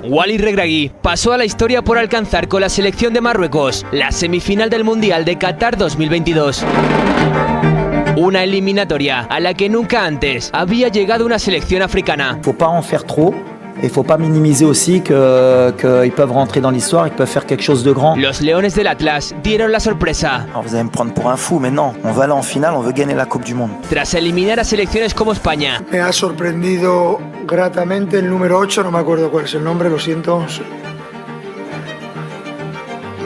Walid Regragui pasó a la historia por alcanzar con la selección de Marruecos la semifinal del Mundial de Qatar 2022. Una eliminatoria a la que nunca antes había llegado una selección africana. Faut pas en faire trop. Il faut pas minimiser aussi qu'ils peuvent rentrer dans l'histoire, ils peuvent faire quelque chose de grand. Los Leones del Atlas dieron la sorpresa. Alors vous allez me prendre pour un fou, mais non, on va aller en finale, on veut gagner la Coupe du Monde. Tras eliminar a selecciones como España. Me ha sorprendido gratamente el número 8, no me acuerdo cuál es el nombre, lo siento.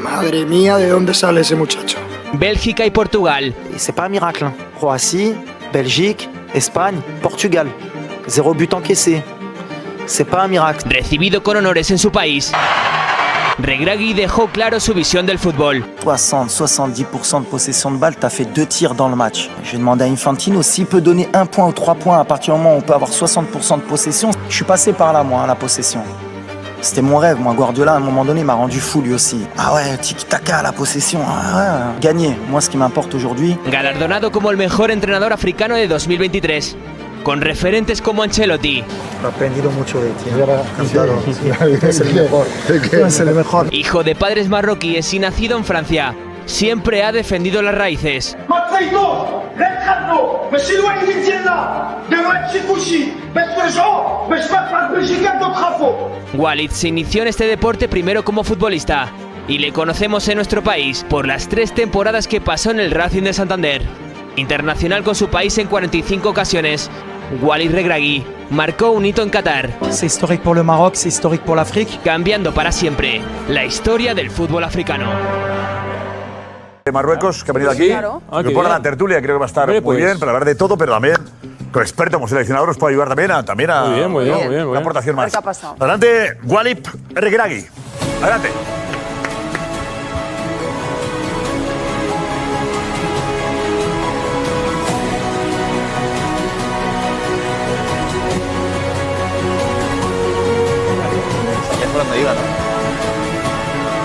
Madre mía, ¿de dónde sale ese muchacho? Bélgica y Portugal. C'est pas un miracle. Hein. Croatie, Belgique, Espagne, Portugal. 0 but encaissé. C'est pas un miracle. Recibido con honores en su país, Regragui dejó claro su visión del fútbol. 60-70% de possession de balle, t'as fait 2 tirs dans le match. J'ai demandé à Infantino s'il peut donner 1 point ou 3 points à partir du moment où on peut avoir 60% de possession. Je suis passé par là, moi, à la possession. C'était mon rêve, moi. Guardiola, à un moment donné, m'a rendu fou, lui aussi. Ah ouais, tiki-taka à la possession. Ah ouais, gagner. Moi, ce qui m'importe aujourd'hui. Galardonado como el mejor entrenador africano de 2023. Con referentes como Ancelotti. He aprendido mucho de ti. Claro, es el mejor. Es el mejor. Hijo de padres marroquíes y nacido en Francia, siempre ha defendido las raíces. Walid se inició en este deporte primero como futbolista y le conocemos en nuestro país por las 3 temporadas que pasó en el Racing de Santander. Internacional con su país en 45 ocasiones, Walid Regragui marcó un hito en Qatar. C'est historique pour le Maroc, c'est historique pour l'Afrique. Cambiando para siempre la historia del fútbol africano. De Marruecos, que ha venido aquí, Claro. que pone la tertulia, creo que va a estar muy bien, para hablar de todo, pero también con experto como seleccionador nos puede ayudar también a Muy bien. una aportación A ver más. qué ha pasado. Adelante, Walid Regragui. Adelante.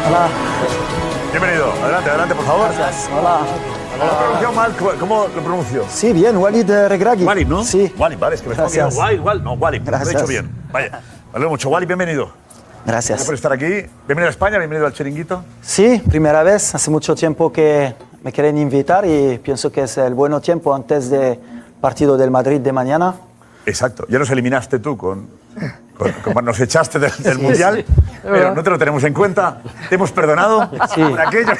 Hola. Bienvenido. Adelante, por favor. Hola. ¿Lo he pronunciado mal? ¿Cómo lo pronuncio? Sí, bien, Walid Regragui. Walid, ¿no? Sí. Walid, vale, es que me Gracias. he equivocado. Walid, no, Walid. Lo he Gracias. dicho bien. Vaya, vale mucho. Walid, bienvenido. Gracias Gracias. por estar aquí. Bienvenido a España, bienvenido al Chiringuito. Sí, primera vez. Hace mucho tiempo que me quieren invitar y pienso que es el buen tiempo antes del partido del Madrid de mañana. Exacto. Ya nos eliminaste tú nos echaste del Mundial, pero no te lo tenemos en cuenta. Te hemos perdonado Sí. por aquello.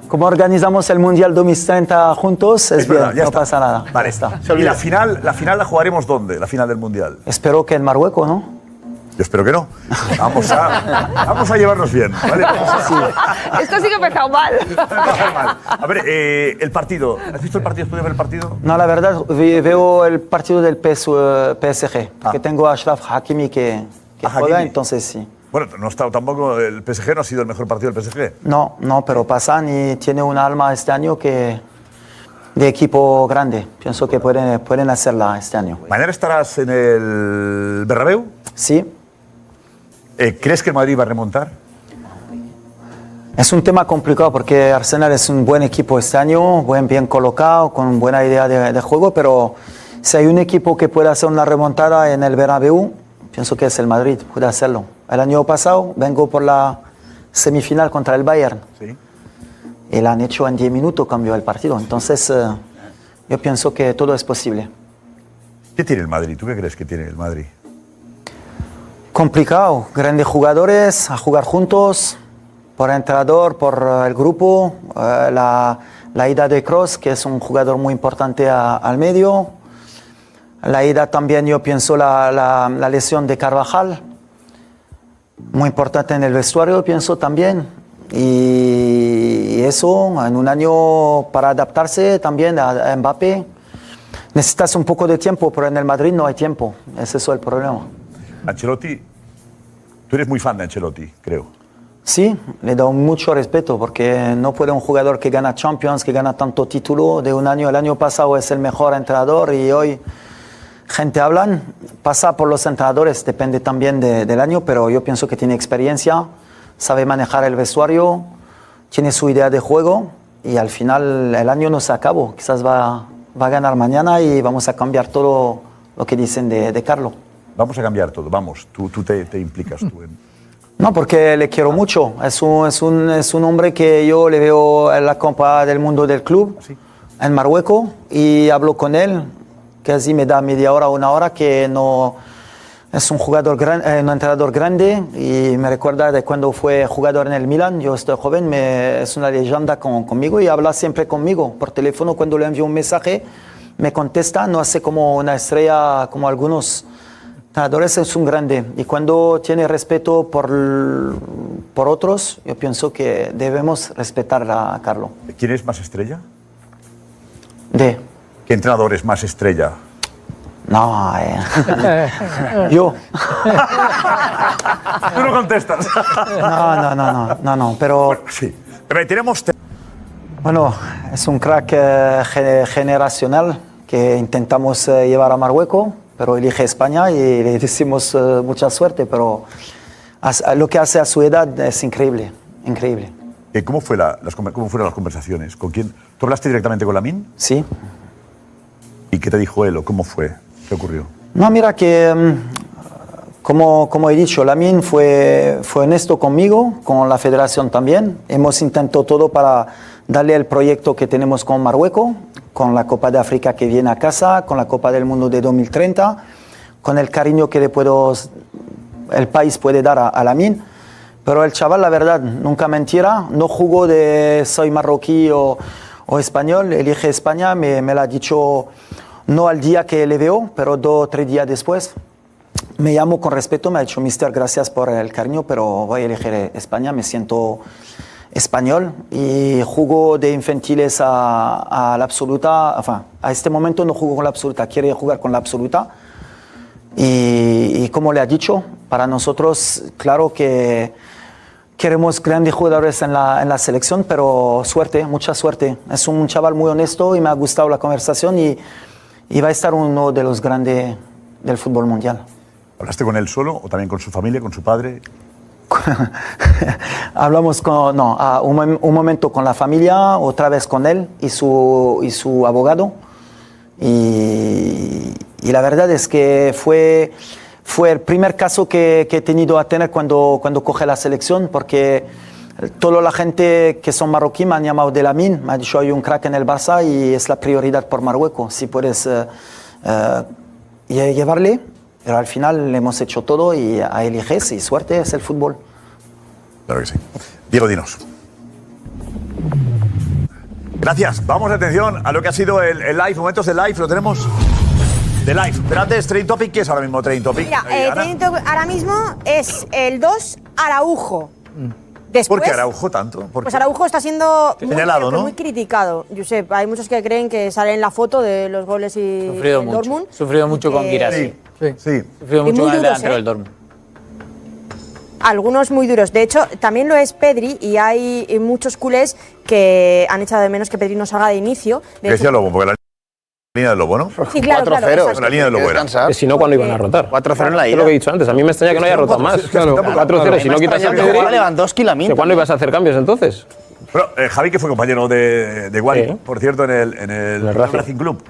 Como organizamos el Mundial 2030 juntos, es bien, verdad, ya no está. pasa nada. Vale. Ya está. ¿Y la final la jugaremos dónde? La final del Mundial. Espero que en Marruecos, ¿no? Yo espero que no. Vamos a llevarnos bien, ¿vale? Esto sí que ha empezado mal. A ver, el partido. ¿Has visto el partido? ¿Has podido ver el partido? No, la verdad, veo el partido del PSG, que tengo a Achraf Hakimi que juega, Hakimi. entonces sí. Bueno, no ha estado tampoco. El PSG no ha sido el mejor partido del PSG. No, pero pasan y tiene un alma este año que de equipo grande. Pienso que pueden hacerla este año. Mañana estarás en el Bernabéu. Sí. ¿Crees que el Madrid va a remontar? Es un tema complicado porque Arsenal es un buen equipo este año, bien colocado, con buena idea de juego, pero si hay un equipo que puede hacer una remontada en el Bernabéu, pienso que es el Madrid, puede hacerlo. El año pasado vengo por la semifinal contra el Bayern. Sí. Y la han hecho en 10 minutos, cambió el partido. Entonces, yo pienso que todo es posible. ¿Qué tiene el Madrid? ¿Tú qué crees que tiene el Madrid? Complicado, grandes jugadores a jugar juntos, por entrenador, por el grupo, la ida de Kroos, que es un jugador muy importante al medio, la ida también, yo pienso, la lesión de Carvajal, muy importante en el vestuario, pienso también, y eso, en un año para adaptarse también a Mbappé, necesitas un poco de tiempo, pero en el Madrid no hay tiempo, ese es el problema. Ancelotti, tú eres muy fan de Ancelotti, creo. Sí, le doy mucho respeto porque no puede un jugador que gana Champions, que gana tanto título de un año. El año pasado es el mejor entrenador y hoy gente hablan, pasa por los entrenadores, depende también del año, pero yo pienso que tiene experiencia, sabe manejar el vestuario, tiene su idea de juego y al final el año no se acabó. Quizás va a ganar mañana y vamos a cambiar todo lo que dicen de Carlo. Vamos a cambiar todo, vamos. Tú te implicas tú No, porque le quiero mucho. Es un hombre que yo le veo en la Copa del Mundo del club, en Marruecos, y hablo con él, casi me da media hora, una hora, que no es un jugador un entrenador grande, y me recuerda de cuando fue jugador en el Milan. Yo estoy joven, es una leyenda conmigo y habla siempre conmigo por teléfono. Cuando le envío un mensaje, me contesta, no hace como una estrella como algunos entrenadores, es un grande. Y cuando tiene respeto por otros, yo pienso que debemos respetar a Carlo. ¿Quién es más estrella? ¿Qué entrenador es más estrella? No, yo. Tú no contestas. No, pero... Bueno, sí. Tenemos... Bueno, es un crack generacional que intentamos llevar a Marruecos, pero elige España y le decimos mucha suerte, pero lo que hace a su edad es increíble, increíble. ¿Cómo fueron las conversaciones? ¿Con quién? ¿Tú hablaste directamente con Lamine? Sí. ¿Y qué te dijo él o cómo fue? ¿Qué ocurrió? No, mira que, como he dicho, Lamine fue honesto conmigo, con la federación también. Hemos intentado todo para darle el proyecto que tenemos con Marruecos, con la Copa de África que viene a casa, con la Copa del Mundo de 2030, con el cariño que el país puede dar a Lamine. Pero el chaval, la verdad, nunca mentira, no jugó de soy marroquí o español, elige España, me lo ha dicho no al día que le veo, pero 2 o 3 días después. Me llamó con respeto, me ha dicho, mister, gracias por el cariño, pero voy a elegir España, me siento español. Y jugó de infantiles a la absoluta, a este momento no jugó con la absoluta, quiere jugar con la absoluta. Y como le ha dicho, para nosotros, claro que queremos grandes jugadores en la selección, pero suerte, mucha suerte. Es un chaval muy honesto y me ha gustado la conversación y va a estar uno de los grandes del fútbol mundial. ¿Hablaste con él solo o también con su familia, con su padre? Hablamos un momento con la familia, otra vez con él y su abogado. Y la verdad es que fue el primer caso que he tenido a tener cuando coge la selección, porque toda la gente que son marroquí me han llamado de Lamine, me ha dicho hay un crack en el Barça y es la prioridad por Marruecos, si puedes llevarle, pero al final le hemos hecho todo y a eliges y suerte, es el fútbol. Claro que sí. Diego, dinos. Gracias. Vamos, atención, a lo que ha sido el live, momentos de live, lo tenemos de live. Pero antes, Trending Topic, ¿qué es ahora mismo Trending Topic? Mira, Trending Topic ahora mismo es el 2 Araujo. Después, ¿Por qué Araujo tanto? Pues Araujo está siendo señalado, ¿no? muy criticado. Josep, hay muchos que creen que sale en la foto de los goles y el Dortmund. Sufrido mucho con Guirassy. Sí. Sufrido mucho con el delantero del Dortmund. Algunos muy duros. De hecho, también lo es Pedri y hay muchos culés que han echado de menos que Pedri no salga de inicio. ¿Qué decía Lobo? Porque la línea del Lobo, ¿no? Sí, claro, 4-0. La línea del Lobo era. Que si no, ¿cuándo iban a rotar? 4-0 en la Es ida. lo que he dicho antes. A mí me extraña que no haya rotado más. Claro, 4-0. Si no quitas a Pedri, Lewandowski, Lamine. ¿cuándo ibas a hacer cambios entonces? Bueno, Javi, que fue compañero de Wally, Sí. por cierto, en el Racing Club.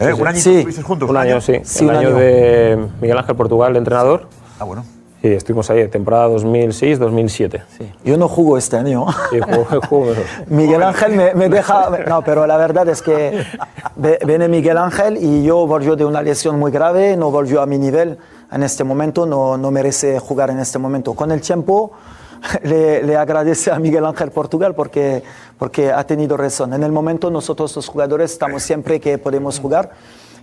Sí. ¿Un año Sí. estuvisteis juntos? Un año, sí. Sí, El un año año. de Miguel Ángel Portugal, de entrenador. Ah, bueno. Sí, estuvimos ahí, temporada 2006-2007. Yo no jugo este año. Sí, juego mejor. Miguel Ángel me deja... No, pero la verdad es que viene Miguel Ángel y yo volvió de una lesión muy grave, no volvió a mi nivel en este momento, no merece jugar en este momento. Con el tiempo le agradece a Miguel Ángel Portugal porque ha tenido razón. En el momento nosotros los jugadores estamos siempre que podemos jugar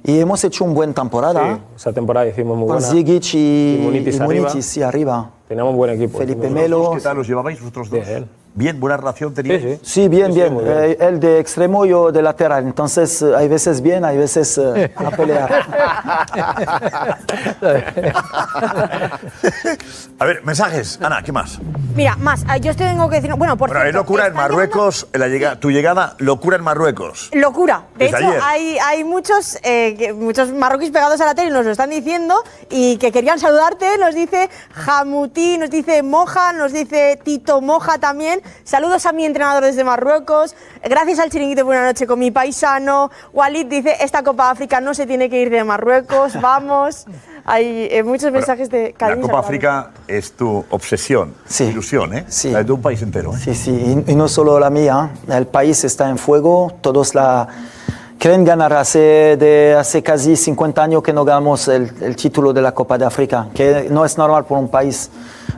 y hemos hecho una buena temporada. Sí, esa temporada hicimos muy Con buena. Zigic y Munitis Munitis, sí, arriba. Teníamos un buen equipo. Felipe Melo. ¿Qué tal los llevabais vosotros dos? Bien. Bien, buena relación teníais. Sí, sí. Sí, bien, Sí, bien. muy bien. Él de extremo, yo de lateral. Entonces, hay veces bien, hay veces a pelear. A ver, mensajes. Ana, ¿qué más? Mira, más, yo tengo que decir... Bueno, por Bueno, hay cierto, locura en está Marruecos, tu llegada, locura en Marruecos. Locura. De Desde hecho, ayer. hay muchos marroquíes pegados a la tele y nos lo están diciendo y que querían saludarte. Nos dice Hamuti ti, nos dice Moja, nos dice Tito Moja también. Saludos a mi entrenador desde Marruecos. Gracias al Chiringuito Buena Noche con mi paisano. Walid dice, esta Copa África no se tiene que ir de Marruecos, vamos. Hay muchos mensajes de cariño. La Copa África es tu obsesión, Sí. ilusión, ¿eh? Sí. La de un país entero, ¿eh? Sí, sí, y no solo la mía, el país está en fuego, todos la quieren ganar. Hace casi 50 años que no ganamos el título de la Copa de África, que no es normal por un país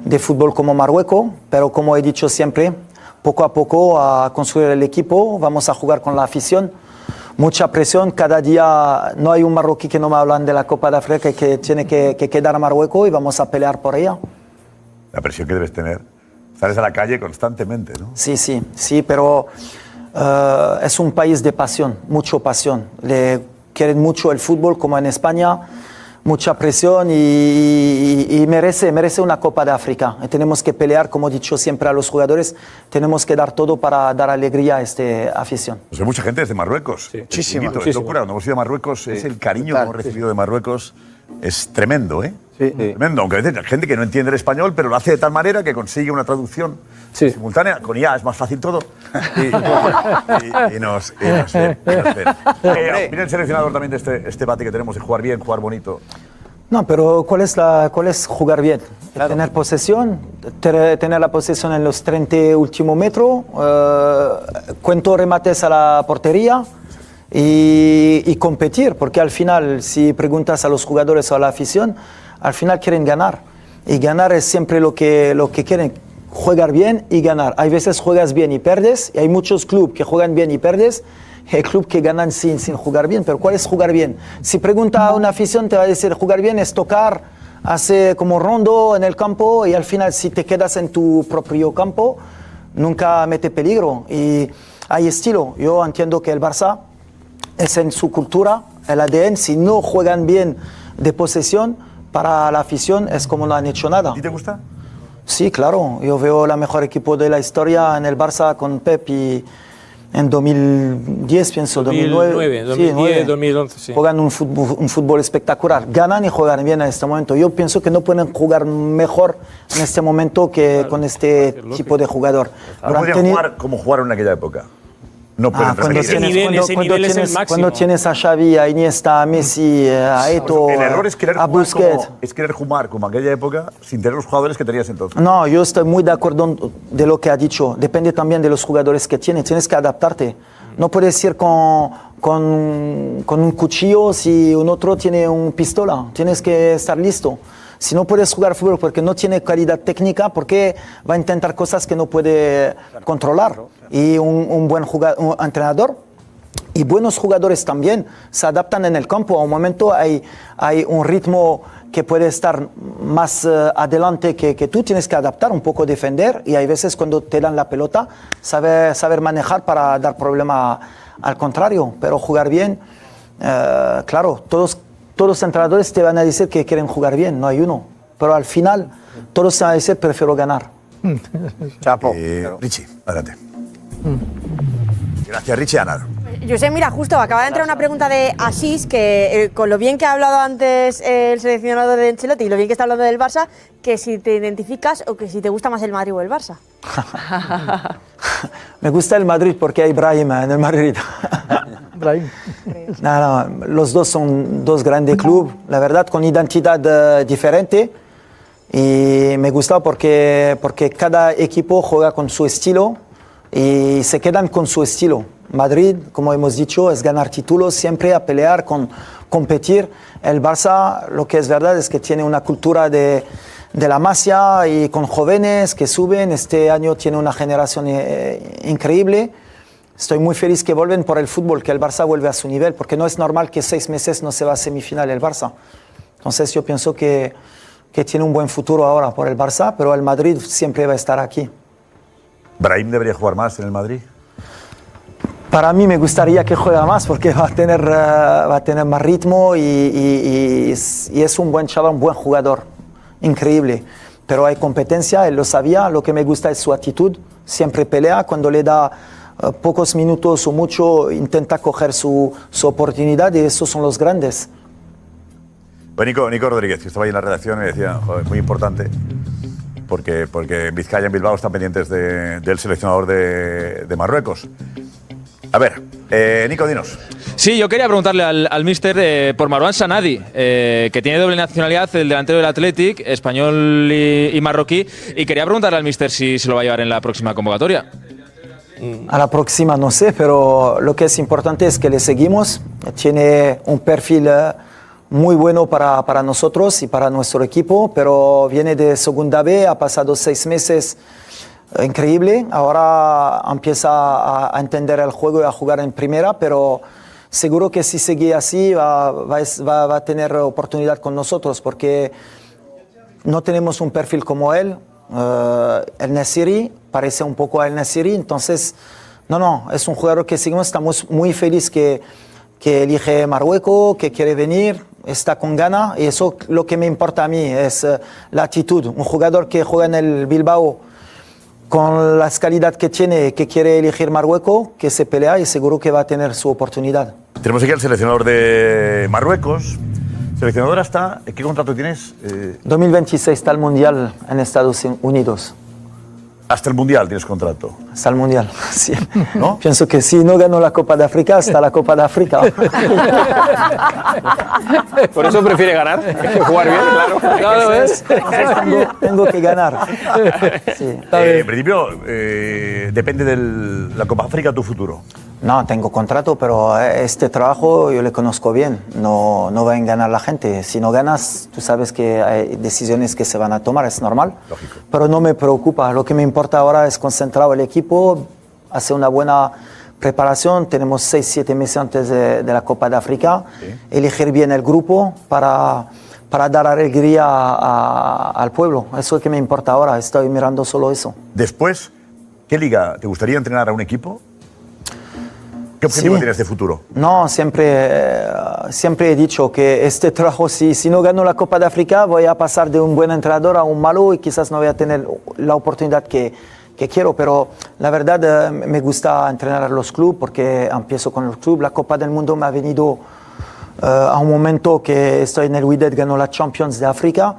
de fútbol como Marruecos, pero como he dicho siempre, poco a poco a construir el equipo, vamos a jugar con la afición. Mucha presión, cada día no hay un marroquí que no me hablan de la Copa de África y que tiene que quedar a Marruecos y vamos a pelear por ella. La presión que debes tener. Sales a la calle constantemente, ¿no? Sí, sí, sí, pero es un país de pasión, mucha pasión. Le quieren mucho el fútbol, como en España, mucha presión y merece una Copa de África. Y tenemos que pelear, como he dicho siempre a los jugadores, tenemos que dar todo para dar alegría a esta afición. Pues hay mucha gente desde Marruecos. Sí. Muchísima. Es locura, cuando hemos ido a Marruecos, es el cariño que hemos recibido de Marruecos. Es tremendo, ¿eh? Sí. Tremendo, aunque a veces hay gente que no entiende el español, pero lo hace de tal manera que consigue una traducción simultánea. Con IA es más fácil todo. Y nos ven. Mira el seleccionador también de este debate que tenemos de jugar bien, jugar bonito. No, pero ¿cuál es jugar bien? Claro. Tener posesión, tener la posesión en los 30 últimos metros, cuántos remates a la portería y competir, porque al final, si preguntas a los jugadores o a la afición, al final quieren ganar. Y ganar es siempre lo que quieren, jugar bien y ganar. Hay veces juegas bien y perdes, y hay muchos clubes que juegan bien y perdes, hay clubes que ganan sin jugar bien. Pero ¿cuál es jugar bien? Si pregunta a una afición, te va a decir jugar bien es tocar, hacer como rondo en el campo, y al final si te quedas en tu propio campo, nunca mete peligro. Y hay estilo. Yo entiendo que el Barça es en su cultura, el ADN. Si no juegan bien de posesión, para la afición es como no han hecho nada. ¿Y te gusta? Sí, claro. Yo veo la mejor equipo de la historia en el Barça con Pep y en 2010, pienso, 2009. 2010, 2011, sí. Juegan un fútbol espectacular. Ganan y juegan bien en este momento. Yo pienso que no pueden jugar mejor en este momento que con este tipo de jugador. No podrían jugar como jugaron en aquella época. No pueden cuando tienes a Xavi, a Iniesta, a Messi, a Eto'o, el error es querer a Busquets. Es querer jugar como en aquella época sin tener los jugadores que tenías entonces. No, yo estoy muy de acuerdo de lo que ha dicho. Depende también de los jugadores que tienes. Tienes que adaptarte. No puedes ir con un cuchillo si un otro tiene un pistola. Tienes que estar listo. Si no puedes jugar fútbol porque no tiene calidad técnica, ¿por qué va a intentar cosas que no puede controlar? Y un buen un entrenador y buenos jugadores también se adaptan en el campo. A un momento hay un ritmo que puede estar más adelante que tú, tienes que adaptar, un poco defender, y hay veces cuando te dan la pelota, saber manejar para dar problema al contrario, pero jugar bien, claro, todos los entrenadores te van a decir que quieren jugar bien, no hay uno, pero al final todos te van a decir prefiero ganar. Chapo. Richie, adelante. Gracias, Richie. Ana. José, mira, justo acaba de entrar una pregunta de Asís, que con lo bien que ha hablado antes el seleccionador de Ancelotti y lo bien que está hablando del Barça, que si te identificas o que si te gusta más el Madrid o el Barça. Me gusta el Madrid porque hay Brahim en el Madrid. Brahim. No, los dos son dos grandes clubes, la verdad, con identidad diferente. Y me gusta porque cada equipo juega con su estilo y se quedan con su estilo. Madrid, como hemos dicho, es ganar títulos, siempre a pelear, competir. El Barça, lo que es verdad es que tiene una cultura de la masia y con jóvenes que suben. Este año tiene una generación increíble. Estoy muy feliz que vuelven por el fútbol, que el Barça vuelve a su nivel, porque no es normal que 6 meses no se va a semifinal el Barça. Entonces yo pienso que tiene un buen futuro ahora por el Barça, pero el Madrid siempre va a estar aquí. ¿Brahim debería jugar más en el Madrid? Para mí me gustaría que juegue más porque va a tener más ritmo y es un buen chaval, un buen jugador, increíble. Pero hay competencia, él lo sabía, lo que me gusta es su actitud, siempre pelea, cuando le da pocos minutos o mucho intenta coger su oportunidad y esos son los grandes. Pues Nico Rodríguez, que estaba ahí en la redacción y decía, joder, muy importante. porque en Vizcaya, en Bilbao, están pendientes del seleccionador de Marruecos. A ver, Nico, dinos. Sí, yo quería preguntarle al míster por Marwan Sanadi, que tiene doble nacionalidad, el delantero del Athletic, español y marroquí, y quería preguntarle al míster si se lo va a llevar en la próxima convocatoria. A la próxima no sé, pero lo que es importante es que le seguimos. Tiene un perfil muy bueno para nosotros y para nuestro equipo, pero viene de segunda B, ha pasado 6 meses increíble. Ahora empieza a entender el juego y a jugar en primera, pero seguro que si sigue así va a tener oportunidad con nosotros, porque no tenemos un perfil como él. El Nassiri parece un poco al Nassiri, entonces no, es un jugador que seguimos. Estamos muy felices que elige Marruecos, que quiere venir, está con ganas, y eso lo que me importa a mí es la actitud. Un jugador que juega en el Bilbao con la calidad que tiene, que quiere elegir Marruecos, que se pelea, y seguro que va a tener su oportunidad. Tenemos aquí al seleccionador de Marruecos. Seleccionadora está, ¿qué contrato tienes? 2026 está el Mundial en Estados Unidos. Hasta el Mundial tienes contrato. Hasta el Mundial, sí. ¿No? Pienso que si no gano la Copa de África, hasta la Copa de África. Por eso prefiere ganar que jugar bien, claro. Claro, ¿ves? Tengo que ganar. Sí. En principio, depende de la Copa África tu futuro. No, tengo contrato, pero este trabajo yo le conozco bien. No va a engañar a la gente. Si no ganas, tú sabes que hay decisiones que se van a tomar, es normal. Lógico. Pero no me preocupa. Lo que me importa ahora es concentrar el equipo, hacer una buena preparación. Tenemos 6-7 meses antes de la Copa de África. Sí. Elegir bien el grupo para dar alegría al pueblo. Eso es lo que me importa ahora. Estoy mirando solo eso. Después, ¿qué liga? ¿Te gustaría entrenar a un equipo? ¿Qué objetivo tienes de futuro? No, siempre he dicho que este trabajo, si no gano la Copa de África, voy a pasar de un buen entrenador a un malo y quizás no voy a tener la oportunidad que quiero. Pero la verdad me gusta entrenar a los clubes porque empiezo con los clubes. La Copa del Mundo me ha venido a un momento que estoy en el Wydad, ganó la Champions de África,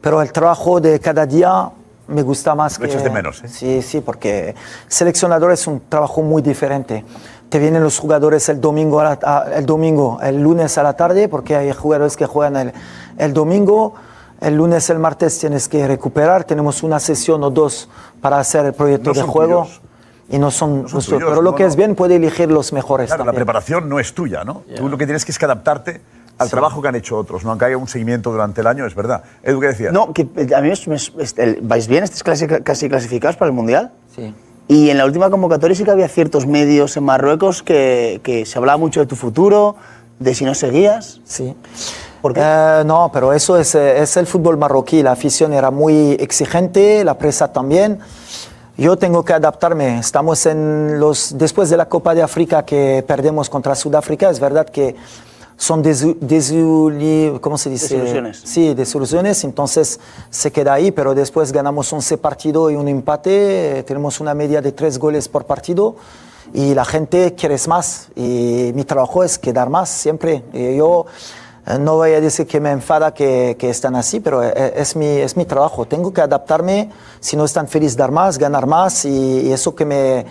pero el trabajo de cada día me gusta más. Lo echas de menos, ¿eh? Sí, porque seleccionador es un trabajo muy diferente. Te vienen los jugadores el lunes a la tarde, porque hay jugadores que juegan el domingo. El lunes, el martes tienes que recuperar. Tenemos una sesión o dos para hacer el proyecto de juego. Tuyos. Y no son tuyos, pero lo que es bien puede elegir los mejores. Claro, también. La preparación no es tuya, ¿no? Tú lo que tienes que es que adaptarte al trabajo que han hecho otros, ¿no? Aunque haya un seguimiento durante el año, es verdad. Edu, ¿qué decías? No, que a mí vais bien, estáis casi clasificados para el Mundial. Sí. Y en la última convocatoria sí que había ciertos medios en Marruecos que se hablaba mucho de tu futuro, de si no seguías. Sí. ¿Por qué? No, pero eso es el fútbol marroquí. La afición era muy exigente, la prensa también. Yo tengo que adaptarme. Estamos después de la Copa de África que perdemos contra Sudáfrica. Es verdad que son ¿cómo se dice? Desilusiones. Sí, desilusiones. Entonces se queda ahí, pero después ganamos 11 partidos y un empate. Tenemos una media de 3 goles por partido y la gente quiere más. Y mi trabajo es quedar más siempre. Y yo no voy a decir que me enfada que están así, pero es mi trabajo. Tengo que adaptarme. Si no están felices, dar más, ganar más. Y eso que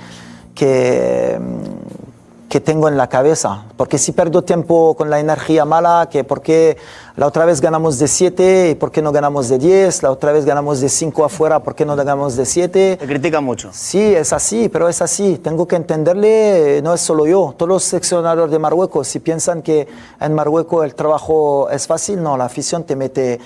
tengo en la cabeza, porque si pierdo tiempo con la energía mala, que por qué la otra vez ganamos de 7 y por qué no ganamos de 10, la otra vez ganamos de 5 afuera, por qué no ganamos de 7. Te critican mucho. Sí, es así, pero es así, tengo que entenderle, no es solo yo, todos los seleccionadores de Marruecos, si piensan que en Marruecos el trabajo es fácil, no, la afición te mete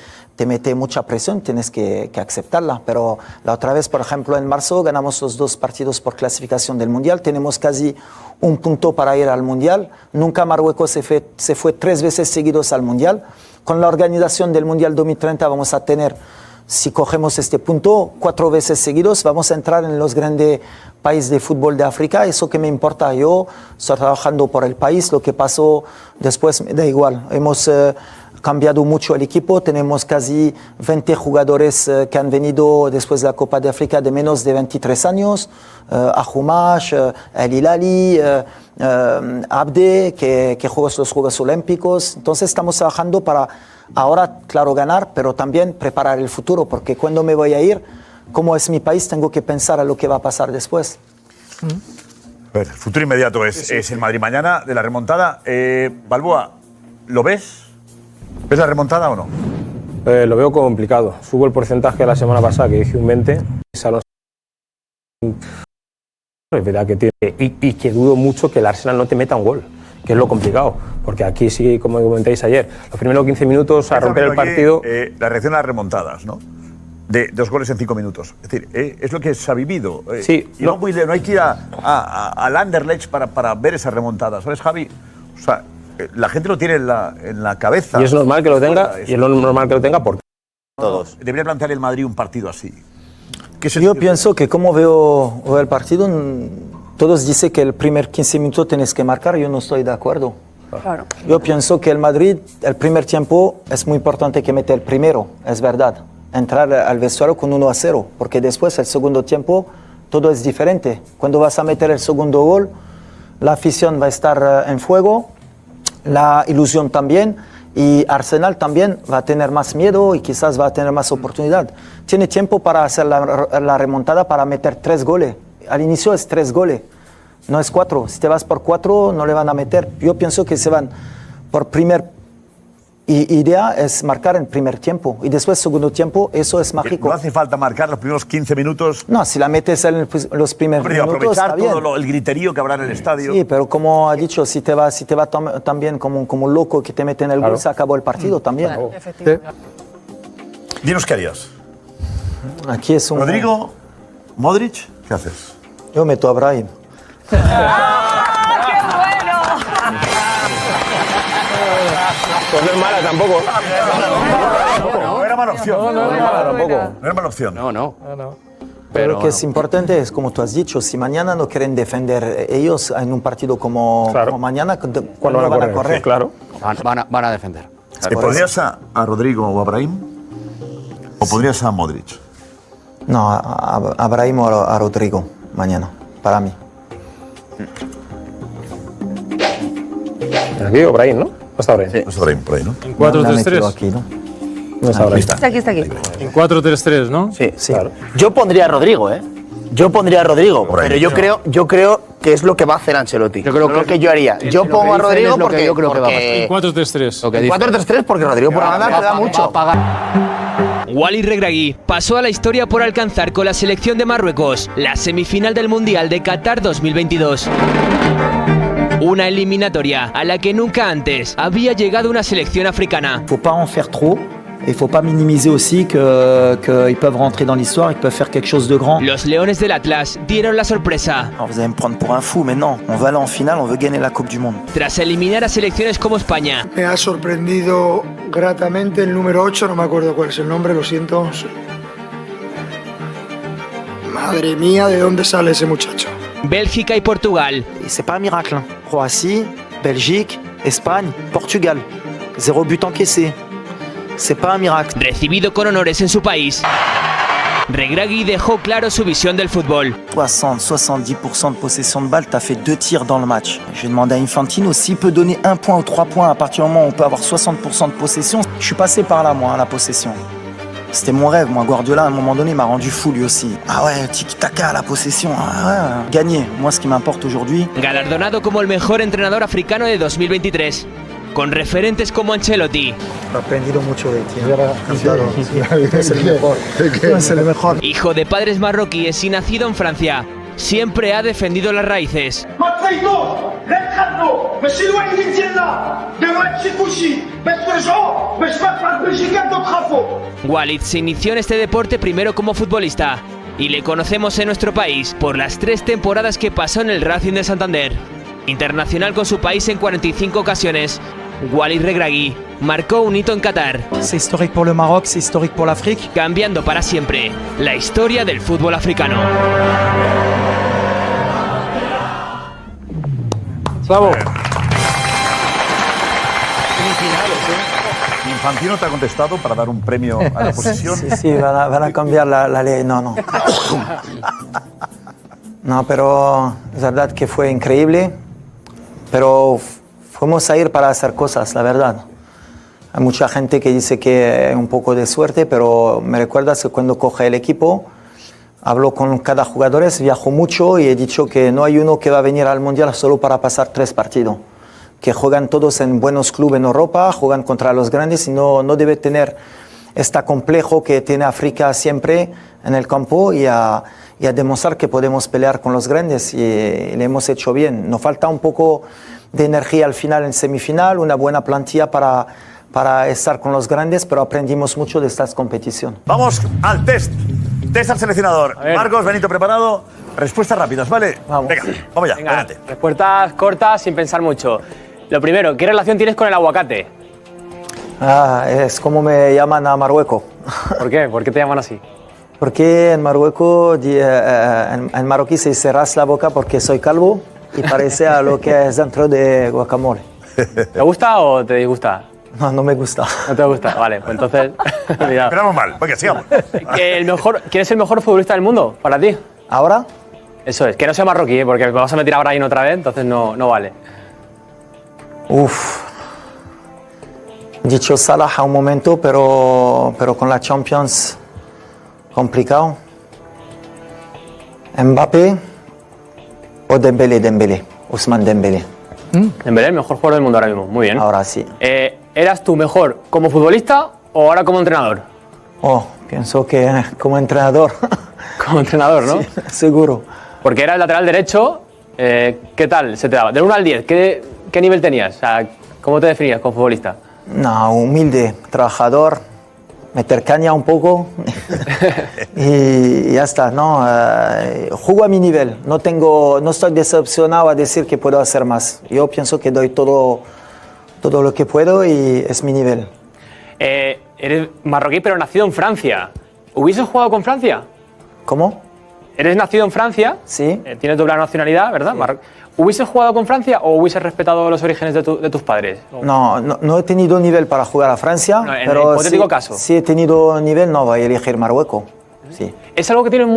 mucha presión, tienes que aceptarla. Pero la otra vez, por ejemplo, en marzo ganamos los 2 partidos por clasificación del Mundial, tenemos casi un punto para ir al Mundial. Nunca Marruecos se fue 3 veces seguidos al Mundial. Con la organización del Mundial 2030 vamos a tener, si cogemos este punto, 4 veces seguidos, vamos a entrar en los grandes países de fútbol de África. Eso que me importa, yo estoy trabajando por el país, lo que pasó después me da igual. Hemos cambiado mucho el equipo, tenemos casi 20 jugadores que han venido después de la Copa de África de menos de 23 años, Ahumash, El Hilali, Abde, que juega los Juegos Olímpicos. Entonces estamos trabajando para ahora, claro, ganar, pero también preparar el futuro, porque cuando me voy a ir, como es mi país, tengo que pensar a lo que va a pasar después. A ver, el futuro inmediato es el Madrid mañana de la remontada. Balboa, ¿lo ves? ¿Ves la remontada o no? Lo veo complicado. Subo el porcentaje de la semana pasada, que dije un 20. Es verdad que tiene. Y que dudo mucho que el Arsenal no te meta un gol, que es lo complicado. Porque aquí sí, como comentáis ayer, los primeros 15 minutos a romper el partido. La reacción a las remontadas, ¿no? De 2 goles en 5 minutos. Es decir, es lo que se ha vivido. Sí, y no hay que ir al Anderlecht para ver esas remontadas. ¿Sabes, Javi? O sea, la gente lo tiene en la cabeza. Y es normal que lo tenga, y es normal que lo tenga porque todos. Debería plantear el Madrid un partido así. Yo pienso que como veo el partido, todos dicen que el primer 15 minutos tienes que marcar, yo no estoy de acuerdo. Claro. Yo pienso que el Madrid, el primer tiempo, es muy importante que mete el primero, es verdad. Entrar al vestuario con 1-0, porque después el segundo tiempo todo es diferente. Cuando vas a meter el segundo gol, la afición va a estar en fuego, la ilusión también, y Arsenal también va a tener más miedo y quizás va a tener más oportunidad. Tiene tiempo para hacer la remontada, para meter 3 goles. Al inicio es 3 goles, no es 4. Si te vas por 4 no le van a meter. Yo pienso que se van por primer idea es marcar en primer tiempo y después segundo tiempo, eso es mágico. No hace falta marcar los primeros 15 minutos. No, si la metes en los primeros minutos, aprovechar está bien. todo el griterío que habrá en el estadio. Sí, pero como ha dicho, si te va también como un loco que te mete en el gol, se acabó el partido también. Claro, efectivamente. Dinos qué harías. Aquí es un... Rodrigo, Modric, ¿qué haces? Yo meto a Brahim. pues no es mala tampoco. No era mala opción. No es mala tampoco. No era mala opción. No. Pero lo que es importante es, como tú has dicho, si mañana no quieren defender ellos en un partido como mañana, ¿cuándo van a correr? Sí, claro. Van a defender. ¿Pondrías a Rodrigo o a Brahim? ¿O pondrías a Modric? No, a Brahim o a Rodrigo mañana, para mí. Aquí o Brahim, ¿no? No está Brahim. Sí. No está Brahim por ahí, ¿no? En 4-3-3. Aquí, ¿no? No está Brahim. Está aquí. En 4-3-3, ¿no? Sí, Claro. Yo pondría a Rodrigo, ¿eh? Yo pondría a Rodrigo, Por ahí. pero yo creo que es lo que va a hacer Ancelotti. Yo creo lo que yo haría. Yo lo pongo que a Rodrigo dicen es lo que porque yo creo que va a pasar. En 4-3-3. Lo que dice. 4-3-3 porque Rodrigo por la banda te da mucho. Walid Regragui pasó a la historia por alcanzar con la selección de Marruecos la semifinal del Mundial de Qatar 2022. Una eliminatoria a la que nunca antes había llegado una selección africana. Il ne faut pas en faire trop. Et il ne faut pas minimiser aussi qu'ils peuvent rentrer dans l'histoire, ils peuvent faire quelque chose de grand. Los Leones del Atlas dieron la sorpresa. Alors vous allez me prendre pour un fou, mais non, on va aller en finale, on veut gagner la Coupe du Monde. Tras eliminar a selecciones como España, Me ha sorprendido gratamente el número 8, no me acuerdo cuál es el nombre, lo siento. Madre mía, ¿de dónde sale ese muchacho? Bélgica y Portugal. Et c'est pas un miracle. Hein. Croatie, Belgique, Espagne, Portugal. 0 but encaissé. C'est pas un miracle. Recibido con honores en su país, Regragui dejó claro su visión del fútbol. 60-70% de possession de balle, t'as fait 2 tirs dans le match. J'ai demandé à Infantino s'il peut donner 1 point ou 3 points à partir du moment où on peut avoir 60% de possession. Je suis passé par là, moi, à la possession. C'était mon rêve, moi. Guardiola, à un moment donné, m'a rendu fou, lui aussi. Ah ouais, tiki-taka, la possession. Ah ouais, gagner. Moi, ce qui m'importe aujourd'hui... Galardonado como el mejor entrenador africano de 2023, con referentes como Ancelotti. He aprendido mucho de ti. Claro, es el mejor. Es el mejor. Hijo de padres marroquíes y nacido en Francia, siempre ha defendido las raíces. Walid se inició en este deporte primero como futbolista y le conocemos en nuestro país por las 3 temporadas que pasó en el Racing de Santander. Internacional con su país en 45 ocasiones, Walid Regragui marcó un hito en Qatar. C'est historique pour le Maroc, c'est historique pour l'Afrique. Cambiando para siempre la historia del fútbol africano. Vamos. Infantino te ha contestado para dar un premio a la oposición. Sí, van a cambiar la ley. No. No, pero es verdad que fue increíble. Pero fuimos a ir para hacer cosas, la verdad. Hay mucha gente que dice que hay un poco de suerte, pero me recuerdas que cuando coge el equipo, hablo con cada jugador, viajo mucho y he dicho que no hay uno que va a venir al Mundial solo para pasar 3 partidos. Que juegan todos en buenos clubes en Europa, juegan contra los grandes y no debe tener este complejo que tiene África siempre en el campo y a demostrar que podemos pelear con los grandes y le hemos hecho bien. Nos falta un poco de energía al final en semifinal, una buena plantilla para estar con los grandes, pero aprendimos mucho de estas competiciones. Vamos al test. Test al seleccionador. Marcos, Benito, ¿preparado? Respuestas rápidas, ¿vale? Vamos. Venga, vamos ya, Venga, adelante. respuestas cortas sin pensar mucho. Lo primero, ¿qué relación tienes con el aguacate? Es como me llaman a Marruecos. ¿Por qué? ¿Por qué te llaman así? Porque en Marruecos, en marroquí se dice ras la boca porque soy calvo y parece a lo que es dentro de guacamole. ¿Te gusta o te disgusta? No, no me gusta. No te gusta, vale, pues entonces. Esperamos mal, porque sigamos. ¿Quién es el mejor futbolista del mundo para ti? ¿Ahora? Eso es, que no sea marroquí, porque me vas a meter a Brahim otra vez, entonces no vale. Uf. Dicho Salah a un momento, pero con la Champions complicado. Mbappé o Dembélé, Ousmane Dembélé. Dembélé, el mejor jugador del mundo ahora mismo, muy bien. Ahora sí. ¿Eras tú mejor como futbolista o ahora como entrenador? Pienso que como entrenador. Como entrenador, ¿no? Sí, seguro. Porque eras lateral derecho, ¿qué tal se te daba? Del 1 al 10, ¿qué nivel tenías? O sea, ¿cómo te definías como futbolista? No, humilde, trabajador, meter caña un poco y ya está, ¿no? Juego a mi nivel, no estoy decepcionado a decir que puedo hacer más. Yo pienso que doy todo lo que puedo y es mi nivel. Eres marroquí pero nacido en Francia. ¿Hubieses jugado con Francia? ¿Cómo? Eres nacido en Francia, sí. Tienes doble nacionalidad, ¿verdad? Sí. ¿Hubieses jugado con Francia o hubieses respetado los orígenes de tus padres? No he tenido nivel para jugar a Francia, no, en pero el hipotético caso. Si he tenido nivel, no voy a elegir Marruecos. Sí. Es algo que tienes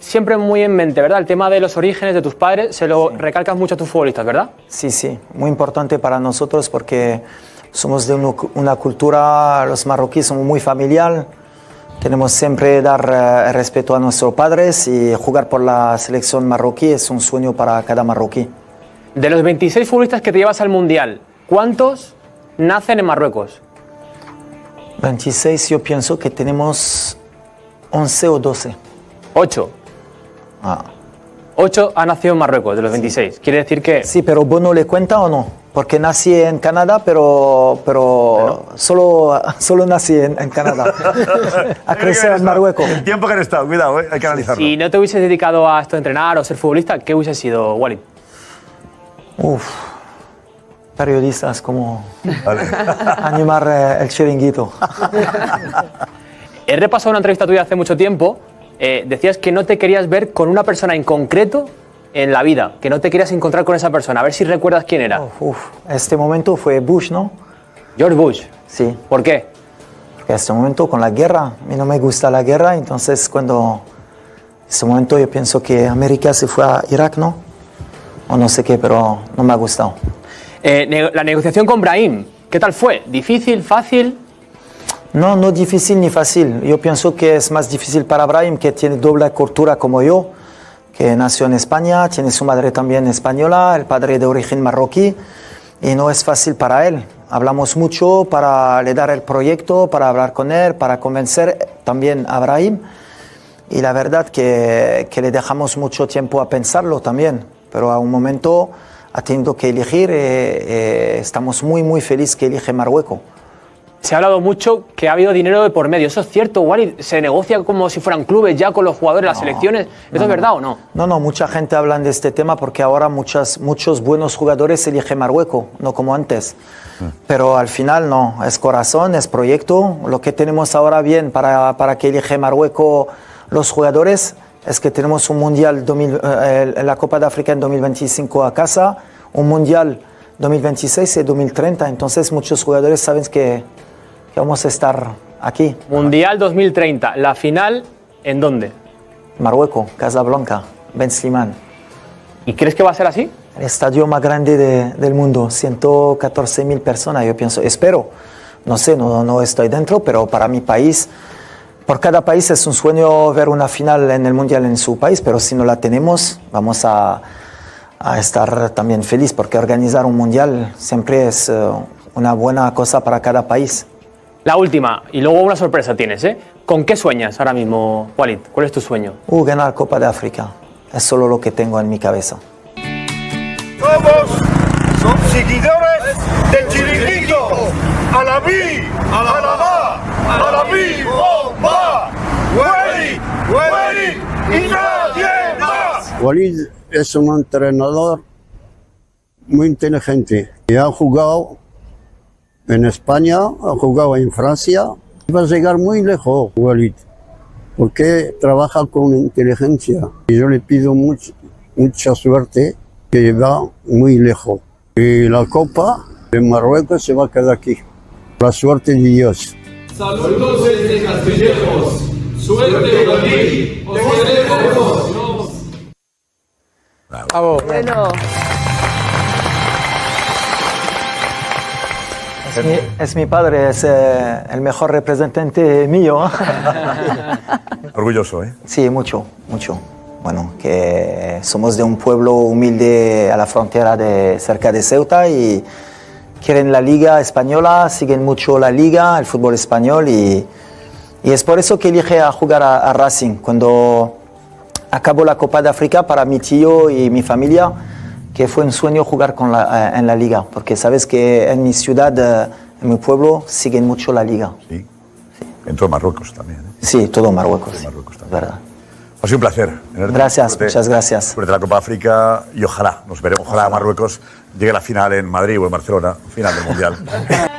siempre muy en mente, ¿verdad? El tema de los orígenes de tus padres, se lo recalcas mucho a tus futbolistas, ¿verdad? Sí, muy importante para nosotros porque somos de una cultura, los marroquíes somos muy familiar. Tenemos siempre dar respeto a nuestros padres y jugar por la selección marroquí es un sueño para cada marroquí. De los 26 futbolistas que te llevas al Mundial, ¿cuántos nacen en Marruecos? 26, yo pienso que tenemos 11 o 12. 8. 8 han nacido en Marruecos, de los 26. Quiere decir que... Sí, pero ¿Bono le cuenta o no? Porque nací en Canadá, pero solo nací en Canadá. A crecer en Marruecos. El tiempo que han estado, cuidado, hay que analizarlo. Si no te hubieses dedicado a esto, a entrenar o ser futbolista, ¿qué hubiese sido, Walid? Periodistas como animar el chiringuito. He repasado una entrevista tuya hace mucho tiempo. Decías que no te querías ver con una persona en concreto en la vida, que no te querías encontrar con esa persona. A ver si recuerdas quién era. Este momento fue Bush, ¿no? George Bush. Sí. ¿Por qué? Porque este momento con la guerra, a mí no me gusta la guerra, entonces este momento yo pienso que América se fue a Irak, ¿no? O no sé qué, pero no me ha gustado. La negociación con Brahim, ¿qué tal fue? ¿Difícil, fácil? No difícil ni fácil. Yo pienso que es más difícil para Brahim, que tiene doble cultura como yo, que nació en España, tiene su madre también española, el padre de origen marroquí, y no es fácil para él. Hablamos mucho para le dar el proyecto, para hablar con él, para convencer también a Brahim, y la verdad que le dejamos mucho tiempo a pensarlo también, pero a un momento ha tenido que elegir, estamos muy felices que elige Marruecos. Se ha hablado mucho que ha habido dinero de por medio. ¿Eso es cierto, Walid? ¿Se negocia como si fueran clubes ya con los jugadores, las selecciones? ¿Eso es verdad o no? No, mucha gente habla de este tema porque ahora muchos buenos jugadores eligen Marruecos, no como antes. Pero al final no, es corazón, es proyecto. Lo que tenemos ahora bien para que elige Marruecos los jugadores es que tenemos un Mundial, la Copa de África en 2025 a casa, un Mundial 2026 y 2030. Entonces muchos jugadores saben que vamos a estar aquí. Mundial 2030, ¿la final en dónde? Marruecos, Casablanca, Ben Slimane. ¿Y crees que va a ser así? El estadio más grande del mundo, 114.000 personas, yo pienso, espero. No sé, no estoy dentro, pero para mi país Por cada país es un sueño ver una final en el Mundial en su país, pero si no la tenemos, vamos a estar también feliz, porque organizar un Mundial siempre es una buena cosa para cada país. La última, y luego una sorpresa tienes, ¿eh? ¿Con qué sueñas ahora mismo, Walid? ¿Cuál es tu sueño? Ganar Copa de África. Es solo lo que tengo en mi cabeza. Somos seguidores del Chiringuito. Alabí, Alabá, Alabí, bomba. Walid, y nadie más. Walid es un entrenador muy inteligente. Y ha jugado en España, ha jugado en Francia. Va a llegar muy lejos, Walid, porque trabaja con inteligencia. Y yo le pido mucha suerte, que va muy lejos. Y la Copa de Marruecos se va a quedar aquí. La suerte de Dios. Saludos desde Castillejos. Suerte, Walid. Os queremos. Bravo. Bueno. Es mi padre, es el mejor representante mío. Orgulloso, ¿eh? Sí, mucho. Bueno, que somos de un pueblo humilde a la frontera cerca de Ceuta y quieren la Liga Española, siguen mucho la Liga, el fútbol español y es por eso que elige a jugar a Racing. Cuando acabó la Copa de África, para mi tío y mi familia, que fue un sueño jugar en la Liga, porque sabes que en mi ciudad, en mi pueblo, siguen mucho la Liga. Sí. En todo Marruecos también. ¿eh? Sí, todo Marruecos. Todo Marruecos también. Verdad. Ha sido un placer. Gracias, muchas gracias. Sobre la Copa África y ojalá nos veremos. Ojalá Marruecos llegue a la final en Madrid o en Barcelona, final del Mundial.